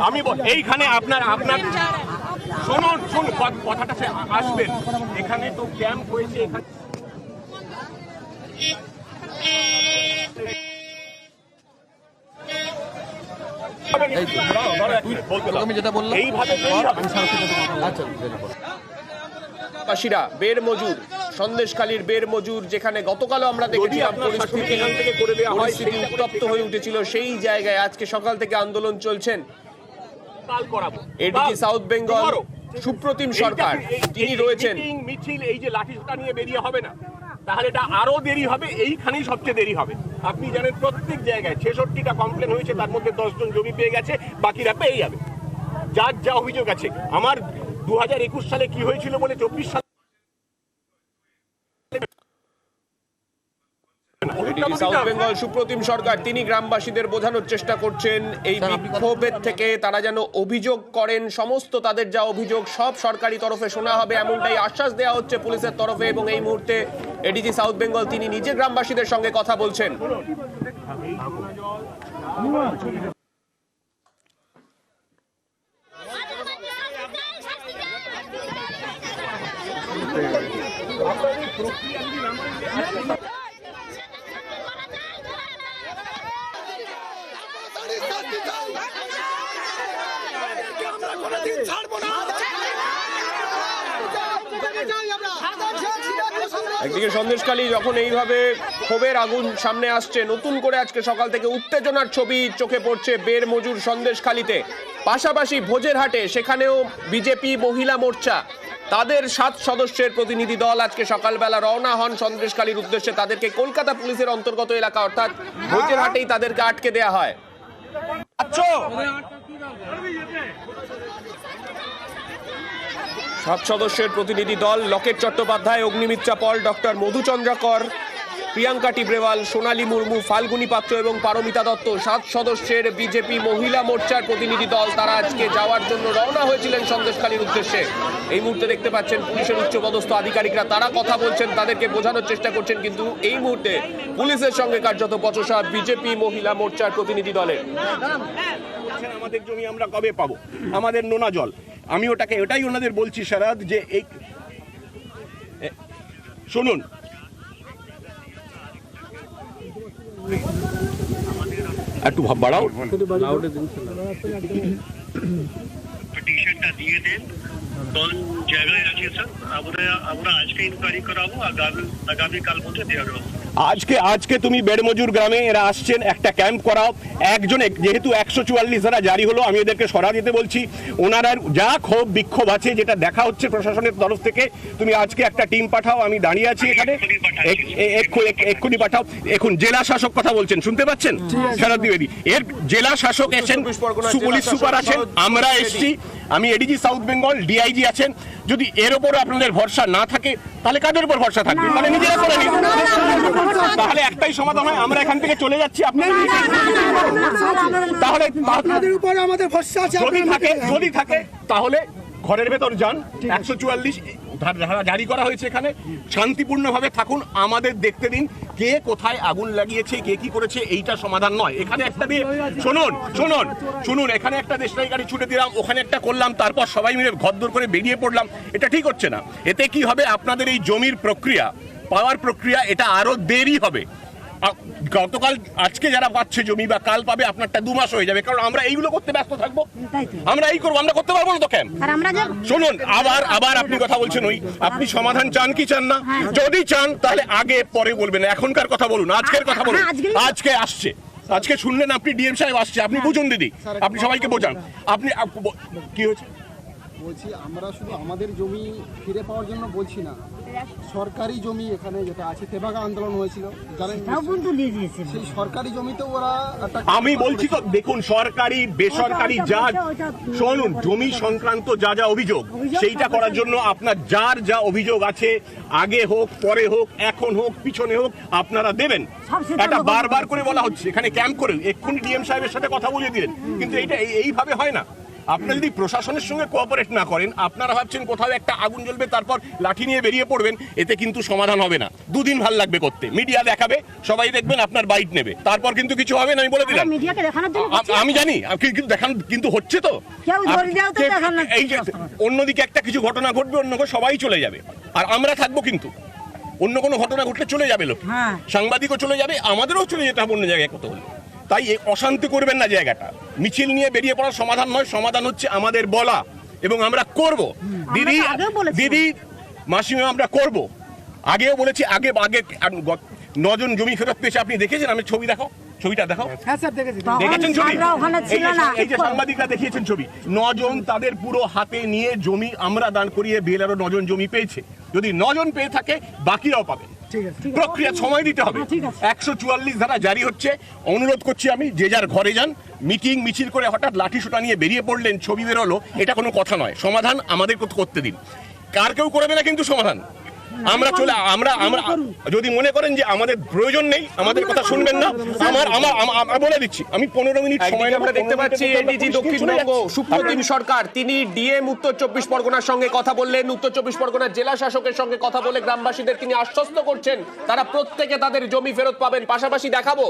আমি এইখানে আপনার শুনুন কথাটা আসবেন। এখানে তো ক্যাম্প হয়েছে, এখানে আমি যেটা বললাম এইভাবে পাশিরা বের মজুর, সন্দেশখালীর বের মজুর, যেখানে গতকালও আমরা দেখেছিলাম পরিস্থিতি উত্তপ্ত হয়ে উঠেছিল, সেই জায়গায় আজকে সকাল থেকে আন্দোলন চলছেন এডিজি সাউথ বেঙ্গল সুপ্রতিম সরকার, তিনি রয়েছেন। মিছিল এই যে লাঠিটা নিয়ে বেরিয়ে হবে না, তাহলে এটা আরো দেরি হবে, এইখানেই সবচেয়ে দেরি হবে। আপনি জানেন প্রত্যেক জায়গায় 66টা কমপ্লেন হয়েছে, তার মধ্যে 10 জন জমি পেয়ে গেছে, বাকিরা পেয়ে যাবে। যার যা অভিযোগ আছে, আমার 2021 সালে কি হয়েছিল বলে 24 সালে সাউথ বেঙ্গল সুপ্রতিম সরকার তিনি গ্রামবাসীদের বোঝানোর চেষ্টা করছেন এই বিক্ষোভের থেকে তারা যেন অভিযোগ করেন, সমস্ত তাদের যা অভিযোগ সব সরকারি তরফে শোনা হবে, এমনটাই আশ্বাস দেওয়া হচ্ছে পুলিশের তরফে। এবং এই মুহূর্তে এডিজি সাউথ বেঙ্গল তিনি নিজে গ্রামবাসীদের সঙ্গে কথা বলছেন। একদিকে সন্দেশখালী যখন এইভাবে ক্ষোভের আগুন সামনে আসছে, নতুন করে আজকে সকাল থেকে উত্তেজনার ছবি চোখে পড়ছে বের মজুর সন্দেশখালীতে। পাশাপাশি ভোজেরহাটে সেখানেও বিজেপি মহিলা মোর্চা তাদের 7 সদস্যের প্রতিনিধি দল আজকে সকালবেলা রওনা হন সন্দেশখালীর উদ্দেশ্যে। তাদেরকে কলকাতা পুলিশের অন্তর্গত এলাকা অর্থাৎ ভোজেরহাটেই তাদেরকে আটকে দেওয়া হয়। সাত সদস্যের প্রতিনিধি দল লকেট চট্টোপাধ্যায়, অগ্নিমিত্রা পল, ডক্টর মধুচন্দ্রাকর, প্রিয়াঙ্কা টিব্রেওয়াল, সোনালী মুর্মু, ফাল্গুনী পাত্র এবং পারমিতা দত্ত 7 সদস্যের বিজেপি মহিলা মোর্চার প্রতিনিধি দল তারা আজকে যাওয়ার জন্য রওনা হয়েছিলেন সন্দেশখালীর উদ্দেশ্যে। এই মুহূর্তে দেখতে পাচ্ছেন পুলিশের উচ্চপদস্থ আধিকারিকরা তারা কথা বলছেন, তাদেরকে বোঝানোর চেষ্টা করছেন, কিন্তু এই মুহূর্তে পুলিশের সঙ্গে কার্যত বচসা বিজেপি মহিলা মোর্চার প্রতিনিধি দলের। আমাদের জমি আমরা কবে পাবো, আমাদের নোনা জল, আমি ওটাই ওনাদের বলছি সারাদ যে এই শুনুন একটু ভাব বাড়াও, পিটিশনটা দিয়ে দেন, কোন জায়গায় আছে স্যার, আমরা আজকে ইনকোয়ারি করাবো, আগামীকাল মধ্যে দেওয়া হবে। আজকে তুমি বেড়মজুর গ্রামে এরা আসছেন, একটা ক্যাম্প করাও। একজন যেহেতু 144 ধারা জারি হলো, আমি এদেরকে সরা দিতে বলছি। ওনারা যা ক্ষোভ বিক্ষোভ আছে যেটা দেখা হচ্ছে প্রশাসনের তরফ থেকে, তুমি আজকে একটা টিম পাঠাও, আমি দাঁড়িয়ে আছি এখানে, এক্ষুনি পাঠাও। এখন জেলা শাসক কথা বলছেন, শুনতে পাচ্ছেন শরৎ দ্বিবেদী, এর জেলা শাসক এসেছেন, পুলিশ সুপার আছেন, আমরা এসছি, আমি এডিজি সাউথ বেঙ্গল, ডিআইজি আছেন। যদি এর উপর আপনাদের ভরসা না থাকে তাহলে কাদের উপর ভরসা থাকবে? তাহলে নিজেরা করে নিন। তাহলে একটাই সমাধান হয়, আমরা এখান থেকে চলে যাচ্ছি, আপনারা তাহলে আপনাদের উপর আমাদের ভরসা আছে। যদি থাকে তাহলে ঘরের ভেতর যান। 144 ধারা জারি করা হয়েছে, এখানে শান্তিপূর্ণভাবে থাকুন, আমাদের দেখতে দিন কে কোথায় আগুন লাগিয়েছে, কে কি করেছে, এইটা সমাধান নয়। এখানে একটা দিয়ে শুনুন এখানে একটা দেশলাই গাড়ি ছুটে দিলাম, ওখানে একটা করলাম, তারপর সবাই মিলে ঘরদোর করে বেরিয়ে পড়লাম, এটা ঠিক হচ্ছে না। এতে কি হবে, আপনাদের এই জমির প্রক্রিয়া, পাওয়ার প্রক্রিয়া, এটা আরো দেরি হবে। গতকাল আজকে যারা পাচ্ছে জমি বা কাল পাবে, আপনারটা 2 মাস হয়ে যাবে, কারণ আমরা এইগুলো করতে ব্যস্ত থাকবো। আমরা এই করবো, আমরা করতে পারবো না তো কেন? শুনুন, আবার আপনি কথা বলছেন, আপনি সমাধান চান কি চান না? যদি চান তাহলে আগে পরে বলবেন, এখনকার কথা বলুন, আজকের কথা বলুন। আজকে আসছে, আজকে শুনলেন আপনি, ডিএম সাহেব আসছে, আপনি বুঝুন দিদি, আপনি সবাইকে বোঝান। আপনি কি হয়েছে বলছি, আমরা শুধু আমাদের জমি ফিরে পাওয়ার জন্য বলছি না, সরকারি জমি এখানে যেটা আছে, তেভাগা আন্দোলন হয়েছিল, জানেন, সেই সরকারি জমিতে ওরা, আমি বলছি তো, দেখুন সরকারি বেসরকারি যা, শুনুন, জমি সংক্রান্ত যা যা অভিযোগ, সেইটা করার জন্য আপনার যার যা অভিযোগ আছে, আগে হোক পরে হোক, এখন হোক পিছনে হোক, আপনারা দেবেন। এটা বারবার করে বলা হচ্ছে, এখানে ক্যাম্প করে এক্ষুনি ডিএম সাহেবের সাথে কথা বলে দিলেন, কিন্তু এইটা এইভাবে হয় না। আপনারা যদি প্রশাসনের সঙ্গে কোঅপারেট না করেন, আপনারা ভাবছেন কোথাও একটা আগুন জ্বলবে তারপর লাঠি নিয়ে বেরিয়ে পড়বেন, এতে কিন্তু সমাধান হবে না। দুদিন ভাল লাগবে করতে, মিডিয়া দেখাবে, সবাই দেখবেন, আপনার বাইট নেবে, তারপর কিন্তু কিছু হবে না, আমি বলে দিলাম। মিডিয়াকে দেখানোর জন্য আমি জানি কিন্তু দেখান, কিন্তু হচ্ছে তো। কেউ ধরে দেওয়াও তো দেখানো এই যে অন্যদিকে একটা কিছু ঘটনা ঘটবে, অন্য সবাই চলে যাবে, আর আমরা থাকবো কিন্তু। অন্য কোনো ঘটনা ঘটলে চলে যাবে লোক, হ্যাঁ। সাংবাদিকও চলে যাবে, আমাদেরও চলে যেতে হবে অন্য জায়গায় কত হলে। তাই এই অশান্তি করবেন না জায়গাটা। মিছিল নিয়ে বেরিয়ে পড়ার সমাধান নয়, সমাধান হচ্ছে আমাদের বলা, এবং আমরা করব। দিদি তো আগেও বলেছি। দিদি মাসিমা আমরা করব, আগেও বলেছি। আগে 9 জন জমি ফেরত পেয়েছে, আপনি দেখেছেন? আমি ছবি দেখাও, ছবিটা দেখাও। দেখেছেন ছবি? আমরা ওখানে ছিল না। এই যে সাংবাদিকরা দেখিয়েছেন ছবি, 9 জন তাদের পুরো হাতে নিয়ে জমি আমরা দান করিয়ে বিএলআরও 9 জন জমি পেয়েছে। যদি 9 জন পেয়ে থাকে, বাকিরাও পাবে। প্রক্রিয়া সময় দিতে হবে। 144 ধারা জারি হচ্ছে। অনুরোধ করছি আমি, যে যার ঘরে যান। মিটিং মিছিল করে হঠাৎ লাঠি সোটা নিয়ে বেরিয়ে পড়লেন, ছবি বেরোলো, এটা কোনো কথা নয়। সমাধান আমাদের করতে দিন, কার কেউ করবে না কিন্তু সমাধান। আমরা যদি মনে করেন যে আমাদের প্রয়োজন নেই, আমাদের কথা শুনবেন না, আমার বলে দিচ্ছি, আমি 15 মিনিট সময় আমরা দেখতে পাচ্ছি এডিজি দক্ষিণবঙ্গ সুপ্রতিম সরকার, তিনি ডিএম উত্তর 24 পরগনার সঙ্গে কথা বললেন, উত্তর 24 পরগনার জেলা শাসকের সঙ্গে কথা বলে গ্রামবাসীদের তিনি আশ্বস্ত করছেন তারা প্রত্যেকে তাদের জমি ফেরত পাবেন। পাশাপাশি দেখাবো